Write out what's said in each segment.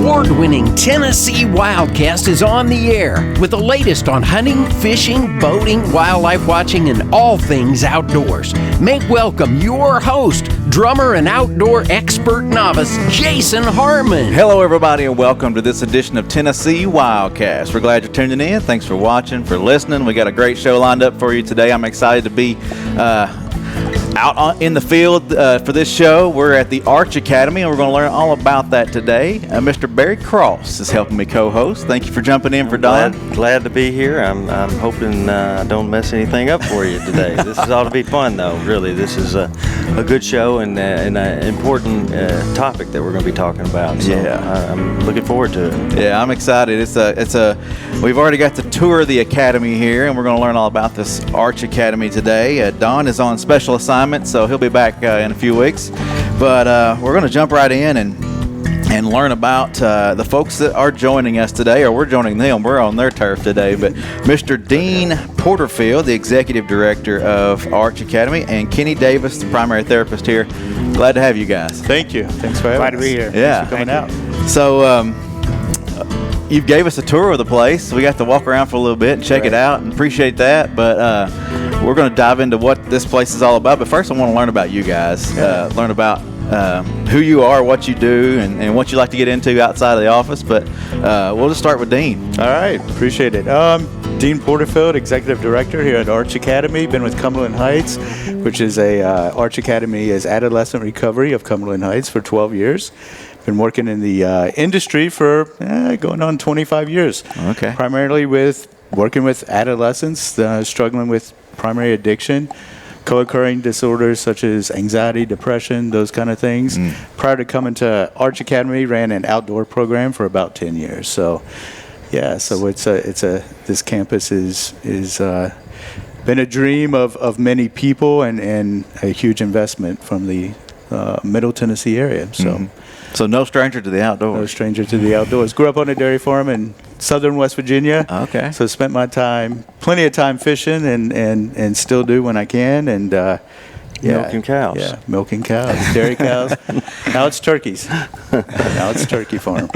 award-winning Tennessee Wildcast is on the air with the latest on hunting, fishing, boating, wildlife watching, and all things outdoors. Make welcome your host, drummer and outdoor expert novice, Jason Harmon. Hello, everybody, and welcome to this edition of Tennessee Wildcast. We're glad you're tuning in. Thanks for watching, for listening. We got a great show lined up for you today. I'm excited to be out in the field for this show. We're at the Arch Academy, and we're going to learn all about that today. Mr. Barry Cross is helping me co-host. Thank you for jumping in for Don. Glad to be here. I'm hoping I don't mess anything up for you today. This ought to be fun, though. Really, this is a good show and an important topic that we're going to be talking about. So yeah, I'm looking forward to it. Yeah, I'm excited. We've already got the tour of the academy here, and we're going to learn all about this Arch Academy today. Don is on special assignment, so he'll be back in a few weeks. But we're going to jump right in and learn about the folks that are joining us today, or we're joining them. We're on their turf today. But Mr. Dean Porterfield, the Executive Director of Arch Academy, and Kenny Davis, the primary therapist here. Glad to have you guys. Thank you. Thanks for having us. Glad to be here. Yeah. Thanks for coming out. So you gave us a tour of the place. We got to walk around for a little bit and check it out, and appreciate that. But we're going to dive into what this place is all about. But first, I want to learn about you guys, learn about who you are, what you do, and what you like to get into outside of the office. But we'll just start with Dean. All right. Appreciate it. Dean Porterfield, Executive Director here at Arch Academy. Been with Cumberland Heights, which is Arch Academy is adolescent recovery of Cumberland Heights for 12 years. Been working in the industry for going on 25 years. Okay. Primarily working with adolescents struggling with primary addiction, co-occurring disorders such as anxiety, depression, those kind of things. Prior to coming to Arch Academy, ran an outdoor program for about 10 years. So, yeah, so this campus is been a dream of many people and a huge investment from the Middle Tennessee area. So. So no stranger to the outdoors. No stranger to the outdoors. Grew up on a dairy farm in southern West Virginia. Okay. So spent my plenty of time fishing and still do when I can. And milking cows. Yeah, milking cows, dairy cows. Now it's turkeys. Now it's turkey farm.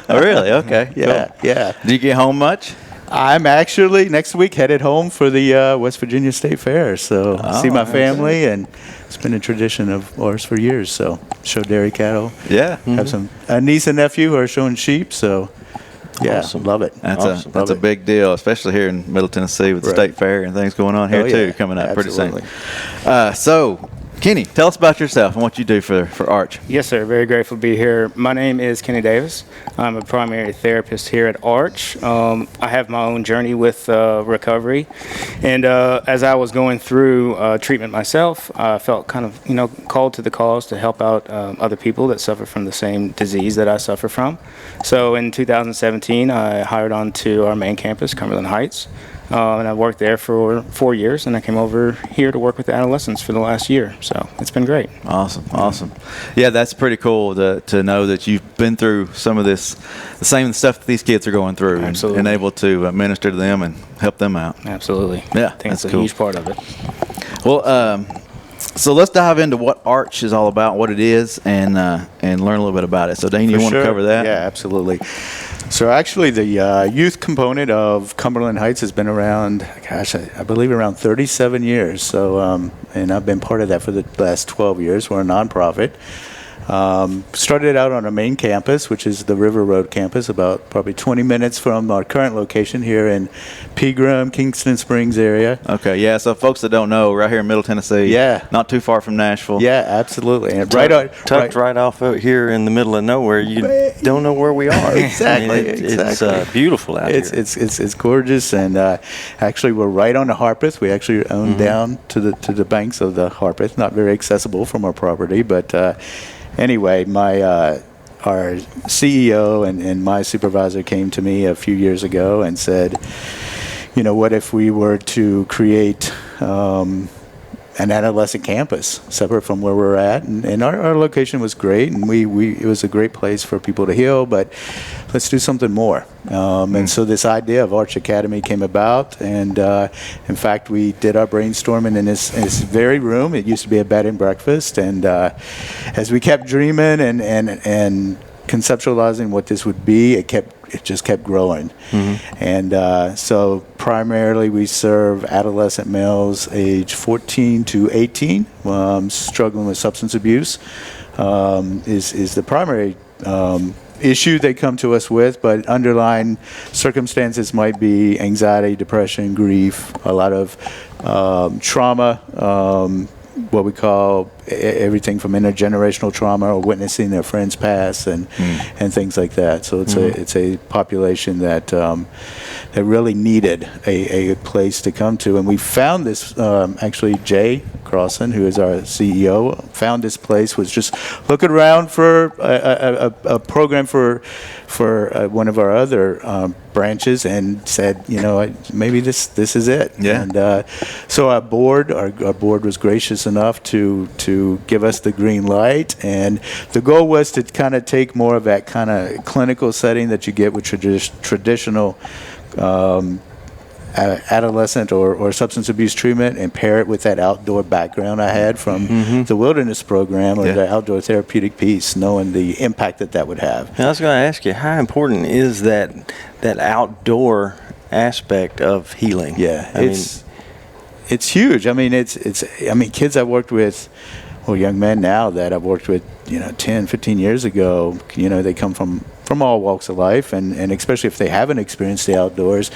Oh, really? Okay. Yeah, cool. yeah. Do you get home much? I'm actually next week headed home for the West Virginia State Fair. So see my family, and it's been a tradition of ours for years. So show dairy cattle. Yeah. Have a niece and nephew who are showing sheep. So yeah, Awesome. Love it. That's a big deal, especially here in Middle Tennessee with the State Fair and things going on here too, coming up pretty soon. So, Kenny, tell us about yourself and what you do for Arch. Yes, sir. Very grateful to be here. My name is Kenny Davis. I'm a primary therapist here at Arch. I have my own journey with recovery, and as I was going through treatment myself, I felt kind of called to the cause to help out other people that suffer from the same disease that I suffer from. So in 2017, I hired on to our main campus, Cumberland Heights. And I worked there for 4 years, and I came over here to work with adolescents for the last year. So it's been great. Awesome. Yeah, that's pretty cool to know that you've been through some of the same stuff that these kids are going through. Absolutely. And able to minister to them and help them out. Absolutely. Yeah, I think that's it's a cool. huge part of it. Well, so let's dive into what Arch is all about, what it is, and learn a little bit about it. So, Dean, you want to cover that? Yeah, absolutely. So actually the youth component of Cumberland Heights has been around, I believe around 37 years. So, and I've been part of that for the last 12 years. We're a nonprofit. Started out on our main campus, which is the River Road campus, about probably 20 minutes from our current location here in Pegram, Kingston Springs area. Okay, yeah, so folks that don't know, right here in Middle Tennessee, not too far from Nashville. Yeah, absolutely. And tucked right off out here in the middle of nowhere. You don't know where we are. Exactly. It's beautiful out here. It's gorgeous, and actually we're right on the Harpeth. We actually own down to the banks of the Harpeth. Not very accessible from our property, but anyway, our CEO and my supervisor came to me a few years ago and said, what if we were to create an adolescent campus separate from where we're at, and our location was great, and it was a great place for people to heal, but let's do something more. And so this idea of Arch Academy came about, and in fact we did our brainstorming in this very room. It used to be a bed and breakfast, and as we kept dreaming and conceptualizing what this would be, it just kept growing. And so primarily we serve adolescent males age 14 to 18, struggling with substance abuse is the primary issue they come to us with, but underlying circumstances might be anxiety, depression, grief, a lot of trauma, what we call everything from intergenerational trauma or witnessing their friends pass and things like that. So it's a population that that really needed a place to come to, and we found this. Actually, Jay Crossan, who is our CEO, found this place. Was just looking around for a program for one of our other branches, and said, maybe this is it. Yeah. And so our board was gracious enough to give us the green light, and the goal was to kind of take more of that kind of clinical setting that you get with traditional adolescent or substance abuse treatment, and pair it with that outdoor background I had from the wilderness program or the outdoor therapeutic piece, knowing the impact that would have. I was going to ask you, how important is that outdoor aspect of healing? Yeah, it's huge. I mean, it's kids I've worked with, or young men now that I've worked with, 10, 15 years ago, they come from all walks of life, and especially if they haven't experienced the outdoors,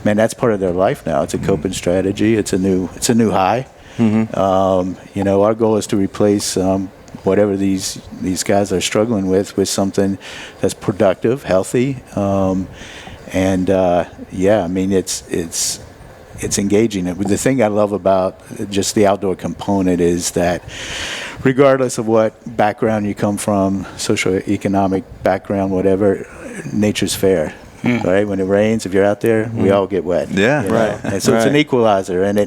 man, that's part of their life now. It's a coping strategy. It's a new high. Our goal is to replace whatever these guys are struggling with something that's productive, healthy, it's engaging. The thing I love about just the outdoor component is that regardless of what background you come from, socioeconomic background, whatever, nature's fair. Right? When it rains, if you're out there, we all get wet. Yeah, right. And so it's an equalizer, and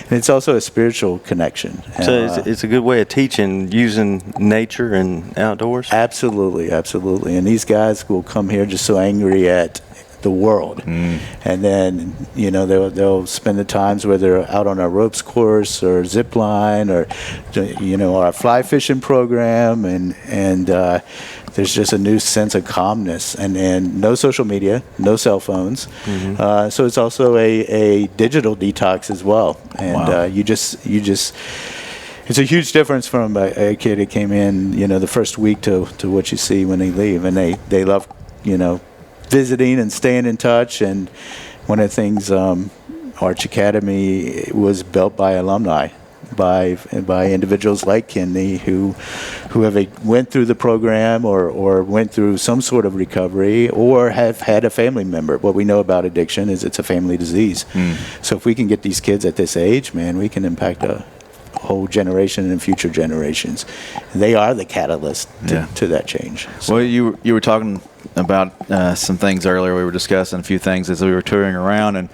it's also a spiritual connection. So it's a good way of teaching, using nature and outdoors? Absolutely. And these guys will come here just so angry at the world, and then they'll spend the times where they're out on our ropes course or zip line or our fly fishing program, and there's just a new sense of calmness, and no social media, no cell phones. So it's also a digital detox as well, and you just it's a huge difference from a kid that came in the first week to what you see when they leave, and they love visiting and staying in touch. And one of the things, Arch Academy was built by alumni, by individuals like Kenny who went through the program or went through some sort of recovery or have had a family member. What we know about addiction is it's a family disease. So if we can get these kids at this age, man, we can impact a whole generation and future generations. They are the catalyst to that change. So. Well, you were talking about some things earlier. We were discussing a few things as we were touring around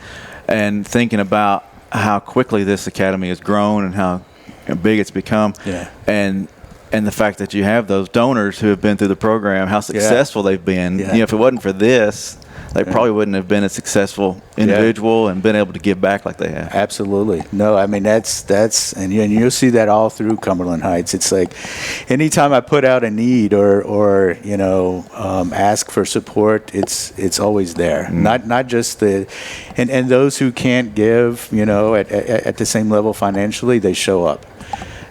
and thinking about how quickly this academy has grown and how big it's become. Yeah. And the fact that you have those donors who have been through the program, how successful they've been. Yeah. If it wasn't for this, they probably wouldn't have been a successful individual and been able to give back like they have. Absolutely. No, I mean, that's and you'll see that all through Cumberland Heights. It's like anytime I put out a need or ask for support, it's always there. Not just and those who can't give, at the same level financially, they show up.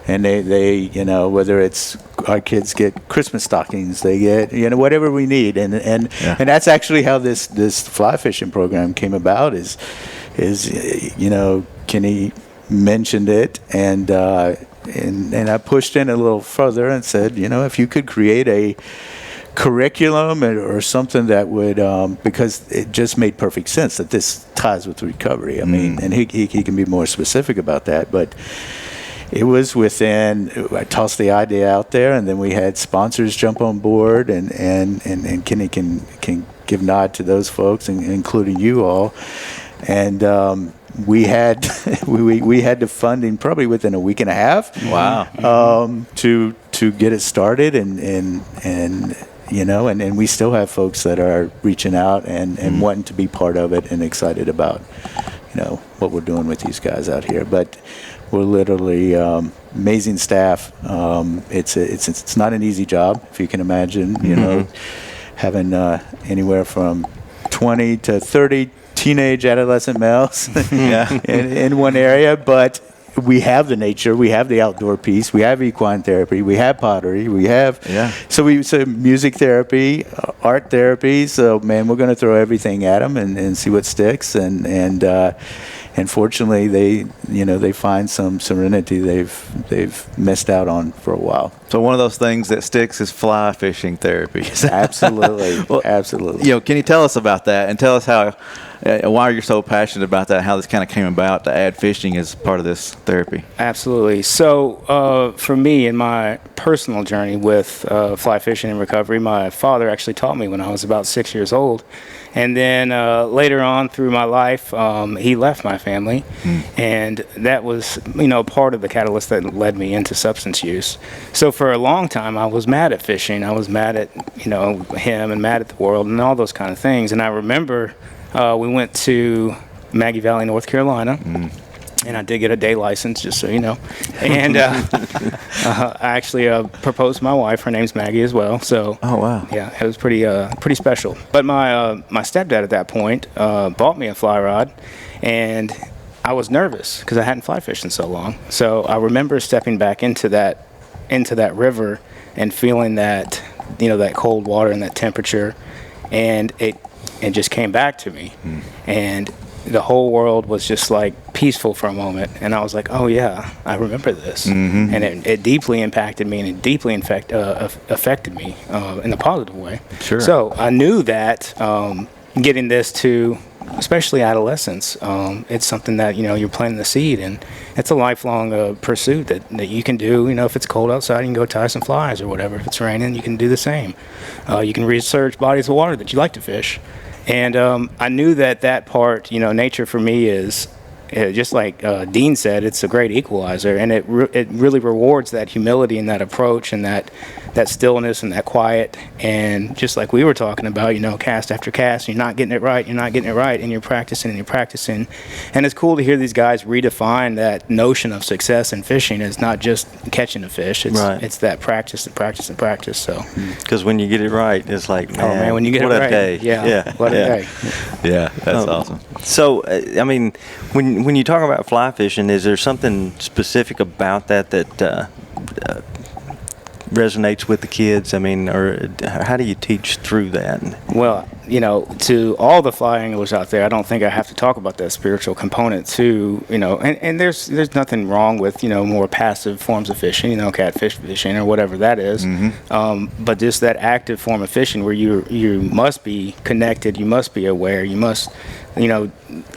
And they whether it's our kids get Christmas stockings, they get whatever we need, and that's actually how this fly fishing program came about. Is Kenny mentioned it, and I pushed in a little further and said, if you could create a curriculum or something that would, because it just made perfect sense that this ties with recovery. I mean, and he can be more specific about that, but. It was I tossed the idea out there, and then we had sponsors jump on board, and Kenny can give nod to those folks, including you all. And we had we had the funding probably within a week and a half. Wow. To get it started, and we still have folks that are reaching out and wanting to be part of it and excited about what we're doing with these guys out here. But we're literally amazing staff. It's not an easy job, if you can imagine. having anywhere from 20 to 30 teenage adolescent males in one area, but we have the nature, we have the outdoor piece, we have equine therapy, we have pottery, we have so music therapy, art therapy. So man, we're going to throw everything at them and see what sticks. And fortunately, they find some serenity they've missed out on for a while. So one of those things that sticks is fly fishing therapy. Absolutely, well, absolutely. Can you tell us about that and tell us how, why you're so passionate about that, how this kind of came about to add fishing as part of this therapy? Absolutely. So for me, in my personal journey with fly fishing and recovery, my father actually taught me when I was about 6 years old. And then later on through my life, he left my family, and that was, part of the catalyst that led me into substance use. So for a long time, I was mad at fishing. I was mad at, him and mad at the world and all those kind of things. And I remember we went to Maggie Valley, North Carolina. And I did get a day license, just so you know. And I actually proposed to my wife. Her name's Maggie as well. So, oh wow, yeah, it was pretty special. But my stepdad at that point bought me a fly rod, and I was nervous because I hadn't fly fished in so long. So I remember stepping back into that river and feeling that that cold water and that temperature, and it just came back to me, and the whole world was just like peaceful for a moment, and I was like, oh yeah, I remember this. And it deeply impacted me, and it deeply affected me in a positive way. Sure. So I knew that getting this to especially adolescents, it's something that you're planting the seed, and it's a lifelong pursuit that you can do. If it's cold outside, you can go tie some flies or whatever. If it's raining, you can do the same. You can research bodies of water that you like to fish. And I knew that part, nature for me is, just like Dean said, it's a great equalizer, and it really rewards that humility and that approach and that stillness and that quiet. And just like we were talking about, cast after cast, you're not getting it right, and you're practicing. And it's cool to hear these guys redefine that notion of success in fishing as not just catching a fish. It's that practice and practice and practice. So, because when you get it right, it's like, man, when you get it right, day. What a day. Yeah, that's awesome. So, I mean, when you talk about fly fishing, is there something specific about that resonates with the kids? I mean, or how do you teach through that? Well, to all the fly anglers out there, I don't think I have to talk about that spiritual component too, and there's nothing wrong with, more passive forms of fishing, catfish fishing or whatever that is. But just that active form of fishing where you must be connected, you must be aware, you must,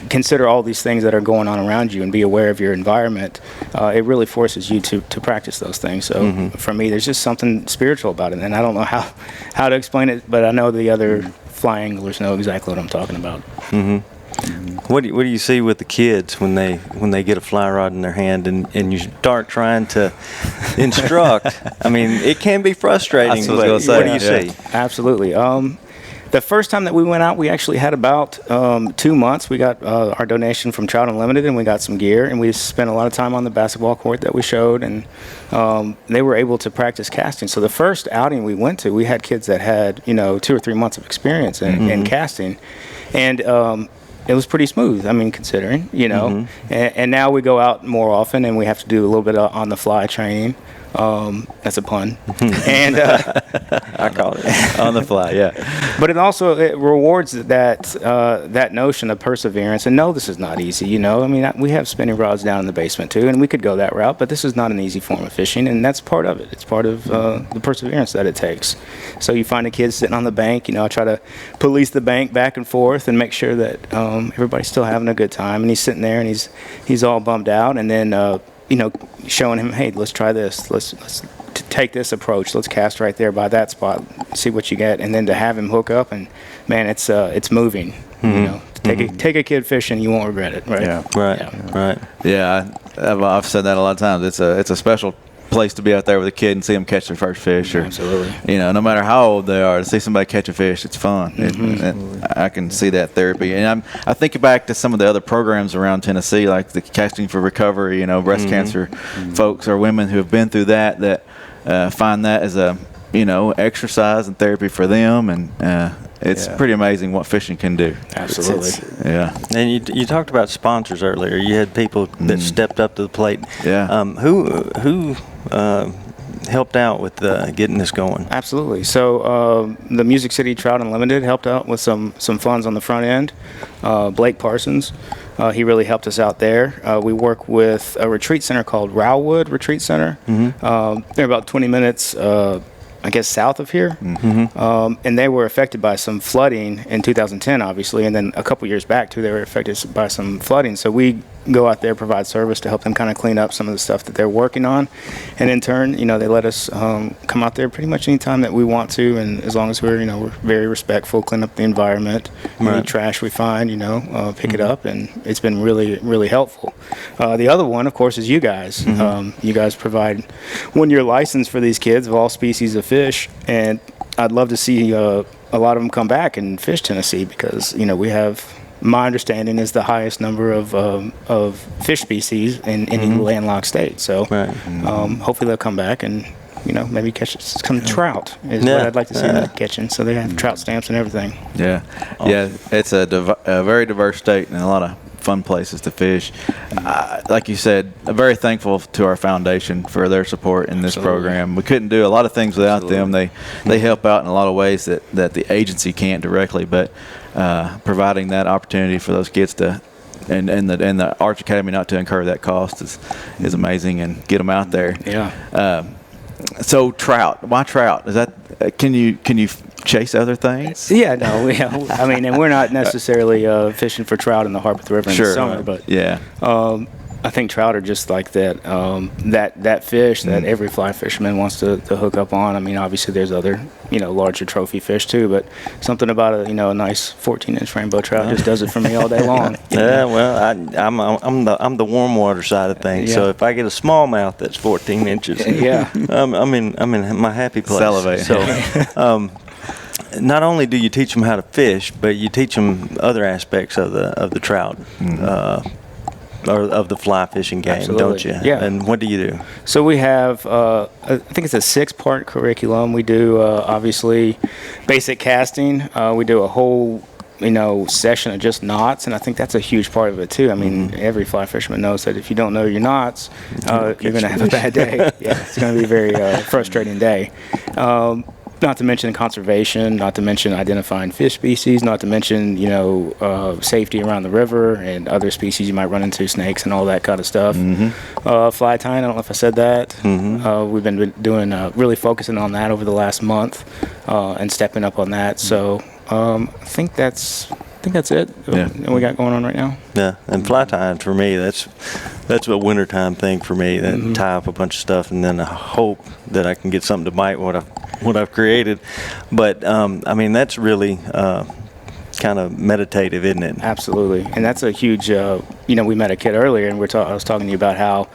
consider all these things that are going on around you and be aware of your environment. It really forces you to practice those things. So for me, there's just something spiritual about it, and I don't know how to explain it, but I know the other fly anglers know exactly what I'm talking about. What do you see with the kids when they get a fly rod in their hand and you start trying to instruct? I mean, it can be frustrating. But what do you see? Absolutely. The first time that we went out, we actually had about 2 months. We got our donation from Trout Unlimited, and we got some gear, and we spent a lot of time on the basketball court that we showed, and they were able to practice casting. So the first outing we went to, we had kids that had 2 or 3 months of experience in casting, and it was pretty smooth. I mean, considering and now we go out more often, and we have to do a little bit of on the fly training. That's a pun. And I call it on the fly, yeah. But it rewards that notion of perseverance. And no, this is not easy. I mean, we have spinning rods down in the basement too, and we could go that route. But this is not an easy form of fishing, and that's part of it. It's part of the perseverance that it takes. So you find a kid sitting on the bank. I try to police the bank back and forth and make sure that everybody's still having a good time. And he's sitting there and he's all bummed out, and then. Showing him, hey, let's try this. Let's take this approach. Let's cast right there by that spot, see what you get, and then to have him hook up, and man, it's moving. Take a kid fishing, you won't regret it. Right? Yeah. Right. Yeah, I've said that a lot of times. It's a special place to be out there with a kid and see them catch their first fish. Or, absolutely. No matter how old they are, to see somebody catch a fish, it's fun. I can see that therapy. And I think back to some of the other programs around Tennessee, like the Casting for Recovery, breast cancer folks or women who have been through that find that as exercise and therapy for them, and it's pretty amazing what fishing can do. Absolutely. Yeah. And you talked about sponsors earlier. You had people that stepped up to the plate. Yeah. Who helped out with getting this going? Absolutely. So the Music City Trout Unlimited helped out with some funds on the front end. Blake Parsons, he really helped us out there. We work with a retreat center called Rowwood Retreat Center. They're about 20 minutes I guess south of here, and they were affected by some flooding in 2010, obviously, and then a couple years back too, they were affected by some flooding. So we go out there, provide service to help them kind of clean up some of the stuff that they're working on, and in turn, they let us come out there pretty much any time that we want to, and as long as we're very respectful, clean up the environment, any trash we find, pick it up, and it's been really, really helpful. The other one, of course, is you guys. You guys provide 1-year license for these kids of all species of fish, and I'd love to see a lot of them come back and fish Tennessee because we have, my understanding is, the highest number of fish species in any landlocked state. So hopefully they'll come back and maybe catch some trout is what I'd like to see them catching. So they have trout stamps and everything. Yeah, it's a very diverse state and a lot of fun places to fish. Like you said, I'm very thankful to our foundation for their support in this program. We couldn't do a lot of things without them. They help out in a lot of ways that the agency can't directly, but providing that opportunity for those kids to and the Arch Academy not to incur that cost is amazing, and get them out there. Yeah. So trout, why trout? Is that can you chase other things? Yeah, no, and we're not necessarily fishing for trout in the Harpeth River in the summer, but I think trout are just like that that fish that every fly fisherman wants to hook up on. I mean, obviously there's other larger trophy fish too, but something about a nice 14-inch rainbow trout just does it for me all day long. Yeah, well, I'm the warm water side of things. Yeah. So if I get a smallmouth that's 14 inches, I'm in my happy place. Salivate. So. Not only do you teach them how to fish, but you teach them other aspects of the trout, or of the fly fishing game, Absolutely. don't you? Yeah. And what do you do? So we have, I think it's a 6-part curriculum. We do obviously basic casting. We do a whole session of just knots, and I think that's a huge part of it too. I mean, every fly fisherman knows that if you don't know your knots, you're going to have a bad day. Yeah, it's going to be a very frustrating day. Not to mention conservation, not to mention identifying fish species, not to mention, safety around the river and other species you might run into, snakes and all that kind of stuff. Fly tying, I don't know if I said that. We've been doing, really focusing on that over the last month and stepping up on that. So I think that's it. Yeah. We got going on right now. Yeah, and fly tying for me, that's a wintertime thing for me. That tie up a bunch of stuff and then I hope that I can get something to bite what I've created. But that's really kind of meditative, isn't it? Absolutely, and that's a huge. We met a kid earlier, and I was talking to you about how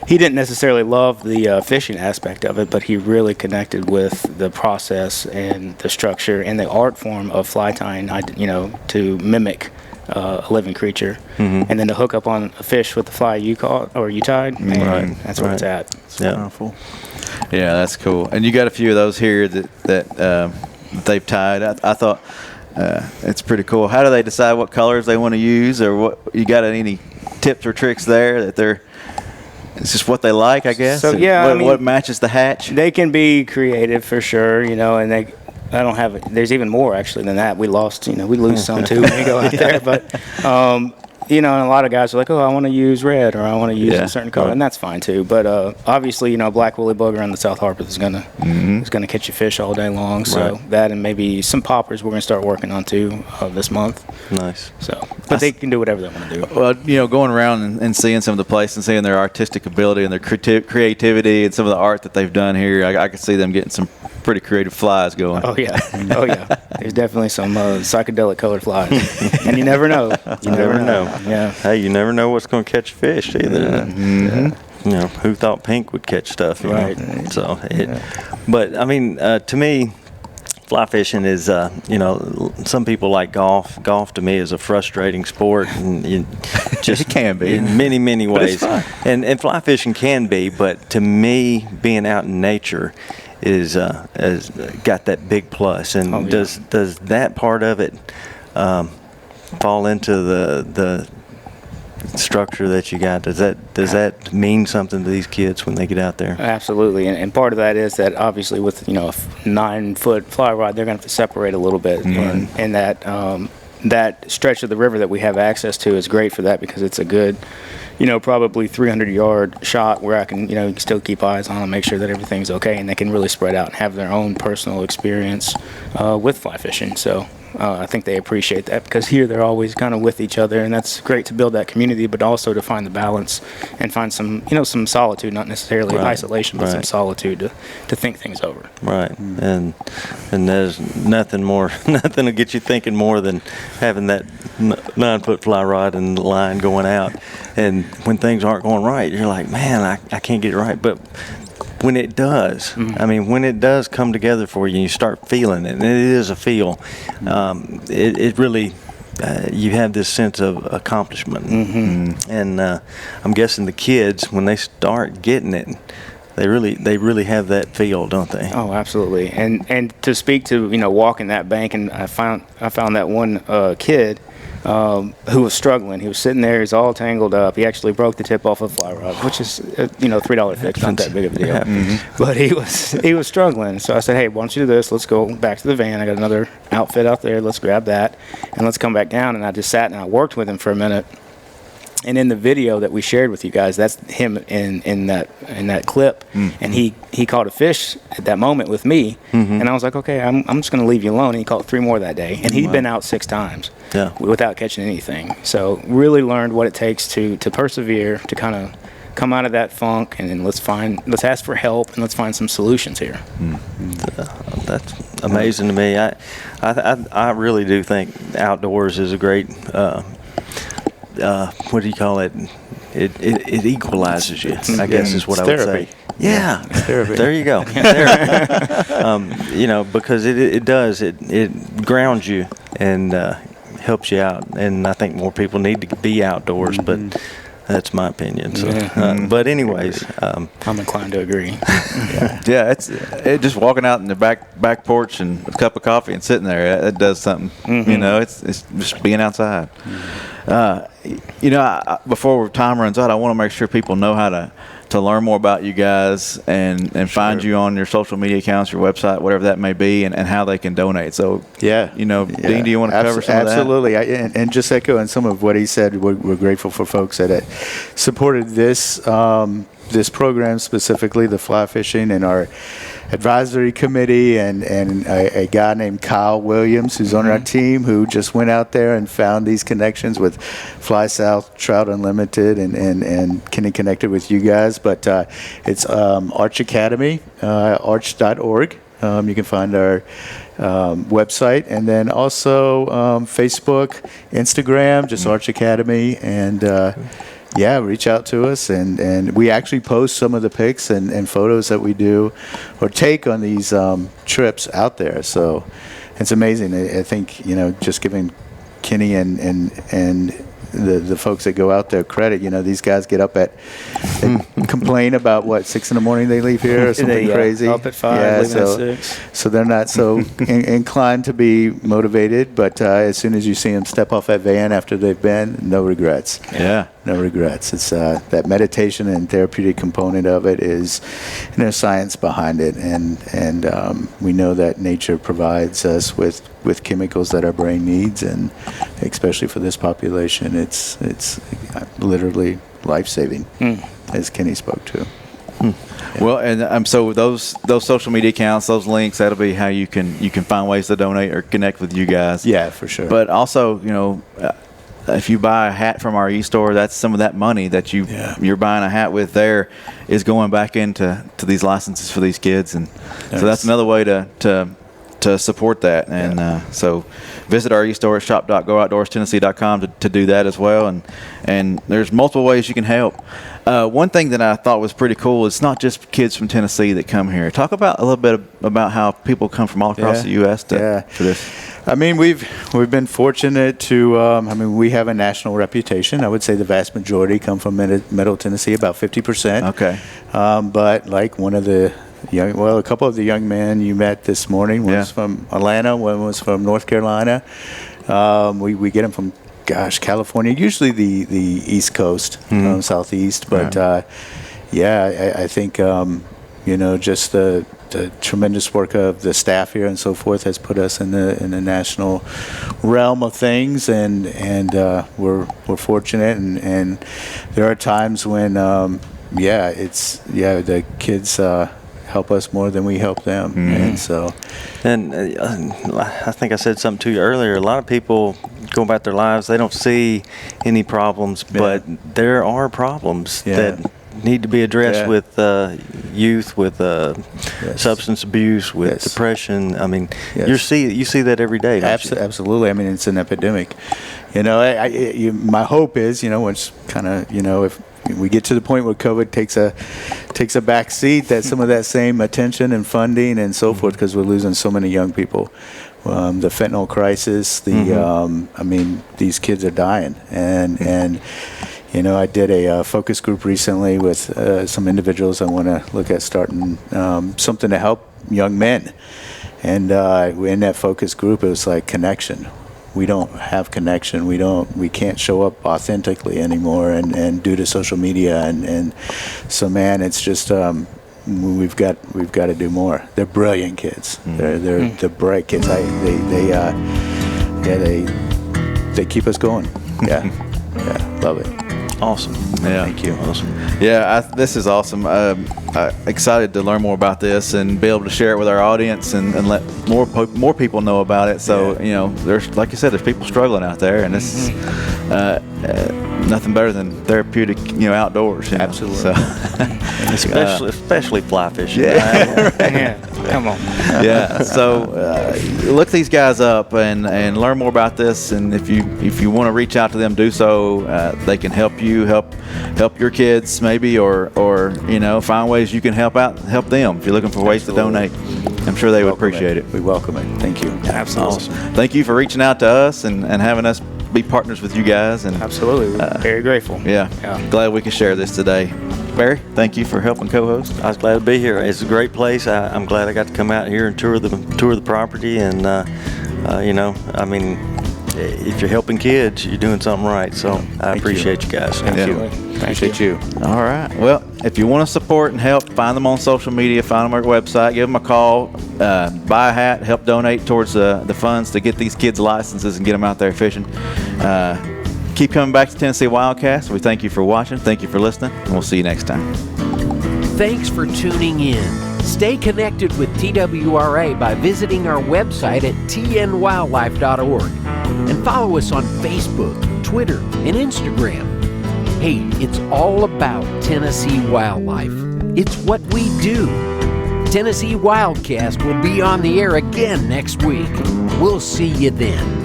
he didn't necessarily love the fishing aspect of it, but he really connected with the process and the structure and the art form of fly tying. To mimic a living creature, and then to hook up on a fish with the fly you caught or you tied. Man, that's where it's at. Yeah. Powerful. Yeah, that's cool. And you got a few of those here that they've tied. I thought it's pretty cool. How do they decide what colors they want to use, or what? You got any tips or tricks there that it's just what they like, I guess? So what matches the hatch? They can be creative for sure, and there's even more actually than that. We lose some too when we go out there, but and a lot of guys are like, oh, I want to use red or I want to use a certain color, and that's fine too. But obviously, black woolly bugger on the South Harpeth is gonna catch you fish all day long. So that and maybe some poppers we're gonna start working on too this month. Nice. So, but they can do whatever they want to do. Well, going around and seeing some of the places and seeing their artistic ability and their creativity and some of the art that they've done here, I could see them getting some pretty creative flies going. Oh yeah. There's definitely some psychedelic colored flies, and you never know. You never know. Yeah. Hey, you never know what's going to catch fish either. Who thought pink would catch stuff? Right. So, but to me, fly fishing is, some people like golf. Golf to me is a frustrating sport, and It can be in many, many ways. But it's fun. And fly fishing can be, but to me, being out in nature is got that big plus. And does that part of it fall into the structure that you got? Does that mean something to these kids when they get out there? Absolutely, and part of that is that obviously with a 9-foot fly rod, they're going to have to separate a little bit, and that stretch of the river that we have access to is great for that, because it's a good, probably 300-yard shot where I can, you can still keep eyes on them, make sure that everything's okay, and they can really spread out and have their own personal experience with fly fishing. So I think they appreciate that, because here they're always kind of with each other, and that's great to build that community, but also to find the balance and find some, some solitude, not necessarily isolation, but some solitude to think things over. Right, and there's nothing to get you thinking more than having that 9-foot fly rod and the line going out. And when things aren't going right, you're like, man, I can't get it right. But when it does, when it does come together for you and you start feeling it, and it is a feel, it really, you have this sense of accomplishment. And I'm guessing the kids, when they start getting it, they really have that feel, don't they? Oh, absolutely. And to speak to, walking that bank, and I found that one kid who was struggling. He was sitting there, he's all tangled up. He actually broke the tip off of a fly rod, which is, $3 fix, not that big of a deal. But he was struggling. So I said, hey, why don't you do this? Let's go back to the van. I got another outfit out there. Let's grab that, and let's come back down. And I just sat and I worked with him for a minute. And in the video that we shared with you guys, that's him in that clip, and he caught a fish at that moment with me, and I was like, okay, I'm just going to leave you alone. And he caught 3 more that day, and he'd been out 6 times without catching anything. So really learned what it takes to persevere, to kind of come out of that funk, and then let's ask for help, and let's find some solutions here. That's amazing to me. I really do think outdoors is a great. What do you call it? It equalizes you, I guess is what I would say. Yeah, therapy. There you go. Because it does. It grounds you and helps you out. And I think more people need to be outdoors, but that's my opinion. So, but anyways, I'm inclined to agree. It's just walking out in the back porch and a cup of coffee and sitting there. That does something. It's just being outside. Before time runs out, I want to make sure people know how to learn more about you guys and find you on your social media accounts, your website, whatever that may be, and how they can donate. So, Dean, do you want to cover some of that? Absolutely. And just echoing some of what he said, we're grateful for folks that supported this program, specifically the fly fishing, and our advisory committee, and a guy named Kyle Williams, who's on our team, who just went out there and found these connections with Fly South, Trout Unlimited, and Kenny connected with you guys. But it's Arch Academy, arch.org. You can find our website, and then also Facebook, Instagram, just Arch Academy, and reach out to us, and we actually post some of the pics and photos that we do or take on these trips out there. So it's amazing. I think, just giving Kenny and the folks that go out there credit, these guys get up and complain about 6 a.m. they leave here or something crazy. Up at 5, leaving at 6. So they're not so inclined to be motivated, but as soon as you see them step off that van after they've been, no regrets. No regrets. It's that meditation and therapeutic component of it is, there's science behind it, and we know that nature provides us with chemicals that our brain needs, and especially for this population, it's literally life-saving, as Kenny spoke to. Well, and so those social media accounts, those links, that'll be how you can find ways to donate or connect with you guys. Yeah, for sure. But also, if you buy a hat from our e-store, that's some of that money that you're buying a hat with there is going back into these licenses for these kids, and so that's another way to support that. And so visit our e-store at shop.gooutdoorstennessee.com to do that as well. And there's multiple ways you can help. One thing that I thought was pretty cool is not just kids from Tennessee that come here. Talk about a little bit about how people come from all across the U.S. for this. I mean, we've been fortunate to. We have a national reputation. I would say the vast majority come from Middle Tennessee, about 50%. Okay. But like one of the a couple of the young men you met this morning, one was from Atlanta, one was from North Carolina. We get them from, California, usually the East Coast, Southeast. But I think just the tremendous work of the staff here and so forth has put us in the national realm of things, and we're fortunate, and there are times when the kids help us more than we help them, and so. And I think I said something to you earlier. A lot of people go about their lives; they don't see any problems, but there are problems that need to be addressed with youth, with substance abuse, with depression. I mean, you see that every day. Don't you? Absolutely. I mean, it's an epidemic. My hope is, once kind of, if we get to the point where COVID takes a back seat, that some of that same attention and funding and so forth, because we're losing so many young people. The fentanyl crisis, these kids are dying, and I did a focus group recently with some individuals. I want to look at starting something to help young men, and in that focus group, it was like connection. We don't have connection. We can't show up authentically anymore, and due to social media, and so it's just we've got to do more. They're brilliant kids. They're bright kids. They keep us going. Yeah, love it. Awesome. Yeah. Thank you. Awesome. Yeah, this is awesome. Excited to learn more about this and be able to share it with our audience and let more people know about it. So, there's, like you said, there's people struggling out there, and this is nothing better than therapeutic, outdoors. Absolutely. So, especially fly fishing. Come on. Yeah. So look these guys up and learn more about this. And if you want to reach out to them, do so. They can help you, help your kids maybe, or find ways you can help them. If you're looking for ways to donate, I'm sure they would appreciate it. We welcome it. Thank you. Absolutely. Awesome. Thank you for reaching out to us and having us be partners with you guys. And Absolutely. We're very grateful. Yeah. Glad we can share this today. Barry, thank you for helping co-host. I was glad to be here. It's a great place. I'm glad I got to come out here and tour the property, and if you're helping kids, you're doing something right. So I appreciate you guys. Thank you. Appreciate you. All right. Well, if you want to support and help, find them on social media, find them on our website, give them a call, buy a hat, help donate towards the funds to get these kids licenses and get them out there fishing. Keep coming back to Tennessee Wildcast. We thank you for watching. Thank you for listening, and we'll see you next time. Thanks for tuning in. Stay connected with TWRA by visiting our website at tnwildlife.org and follow us on Facebook, Twitter, and Instagram. Hey, it's all about Tennessee wildlife. It's what we do. Tennessee Wildcast will be on the air again next week. We'll see you then.